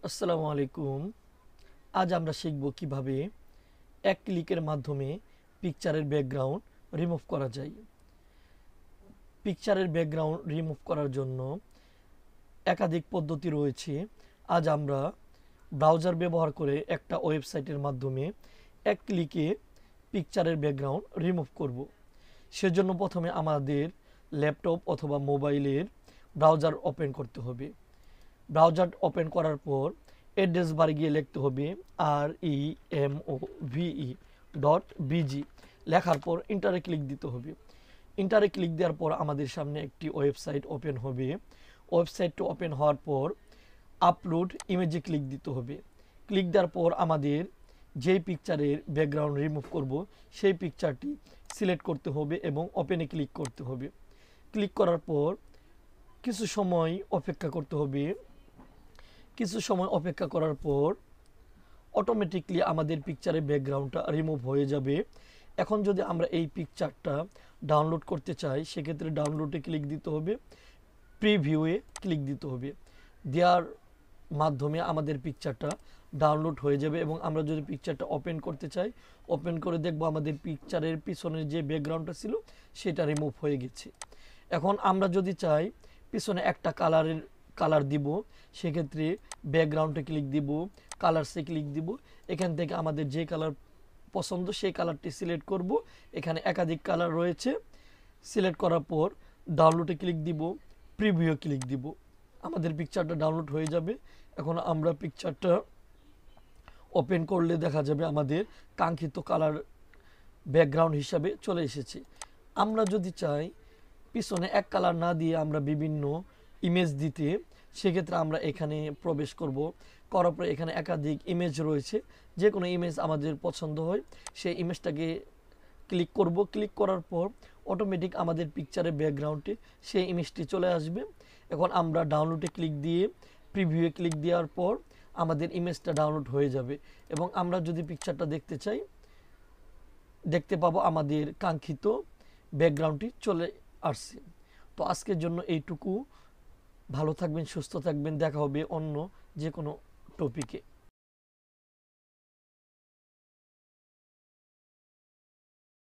আসসালামু আলাইকুম। আজ আমরা শিখব কিভাবে এক ক্লিকের মাধ্যমে পিকচারের ব্যাকগ্রাউন্ড রিমুভ করা যায়। পিকচারের ব্যাকগ্রাউন্ড রিমুভ করার জন্য একাধিক পদ্ধতি রয়েছে। আজ আমরা ব্রাউজার ব্যবহার করে একটা ওয়েবসাইটের মাধ্যমে এক ক্লিকে পিকচারের ব্যাকগ্রাউন্ড রিমুভ করব। সেজন্য প্রথমে আমাদের ল্যাপটপ অথবা মোবাইলের ব্রাউজার ওপেন করতে হবে। ব্রাউজার ওপেন করার পর অ্যাড্রেস বারে গিয়ে লিখতে হবে REMOVE.BG। লেখার পর ইন্টারে ক্লিক দিতে হবে। ইন্টারে ক্লিক দেওয়ার পর আমাদের সামনে একটি ওয়েবসাইট ওপেন হবে। ওয়েবসাইটটা ওপেন হওয়ার পর আপলোড ইমেজে ক্লিক দিতে হবে। ক্লিক দেওয়ার পর আমাদের যেই পিকচারের ব্যাকগ্রাউন্ড রিমুভ করব সেই পিকচারটি সিলেক্ট করতে হবে এবং ওপেনে ক্লিক করতে হবে। ক্লিক করার পর কিছু সময় অপেক্ষা করতে হবে। কিছু সময় অপেক্ষা করার পর অটোমেটিকলি আমাদের পিকচারের ব্যাকগ্রাউন্ডটা রিমুভ হয়ে যাবে। এখন যদি আমরা এই পিকচারটা ডাউনলোড করতে চাই সেক্ষেত্রে ডাউনলোডে ক্লিক দিতে হবে, প্রিভিউয়ে ক্লিক দিতে হবে। দেওয়ার মাধ্যমে আমাদের পিকচারটা ডাউনলোড হয়ে যাবে এবং আমরা যদি পিকচারটা ওপেন করতে চাই ওপেন করে দেখব আমাদের পিকচারের পিছনের যে ব্যাকগ্রাউন্ডটা ছিল সেটা রিমুভ হয়ে গেছে। এখন আমরা যদি চাই পিছনে একটা কালার দিব সেক্ষেত্রে ব্যাকগ্রাউন্ডে ক্লিক দিব, কালারসে ক্লিক দিব। এখান থেকে আমাদের যে কালার পছন্দ সেই কালারটি সিলেক্ট করব। এখানে একাধিক কালার রয়েছে। সিলেক্ট করার পর ডাউনলোডে ক্লিক দিব, প্রিভিউ ক্লিক দিব। আমাদের পিকচারটা ডাউনলোড হয়ে যাবে। এখন আমরা পিকচারটা ওপেন করলে দেখা যাবে আমাদের কাঙ্ক্ষিত কালার ব্যাকগ্রাউন্ড হিসাবে চলে এসেছে। আমরা যদি চাই পিছনে এক কালার না দিয়ে আমরা বিভিন্ন ইমেজ দিতে সেক্ষেত্রে আমরা এখানে প্রবেশ করব। করার পরে এখানে একাধিক ইমেজ রয়েছে। যে কোনো ইমেজ আমাদের পছন্দ হয় সেই ইমেজটাকে ক্লিক করব। ক্লিক করার পর অটোমেটিক আমাদের পিকচারের ব্যাকগ্রাউন্ডে সেই ইমেজটি চলে আসবে। এখন আমরা ডাউনলোডে ক্লিক দিয়ে প্রিভিউয়ে ক্লিক দেওয়ার পর আমাদের ইমেজটা ডাউনলোড হয়ে যাবে এবং আমরা যদি পিকচারটা দেখতে চাই দেখতে পাবো আমাদের কাঙ্ক্ষিত ব্যাকগ্রাউন্ডটি চলে আসছে। তো আজকের জন্য এইটুকু। ভালো থাকবেন, সুস্থ থাকবেন। দেখা হবে অন্য যে কোনো টপিকে।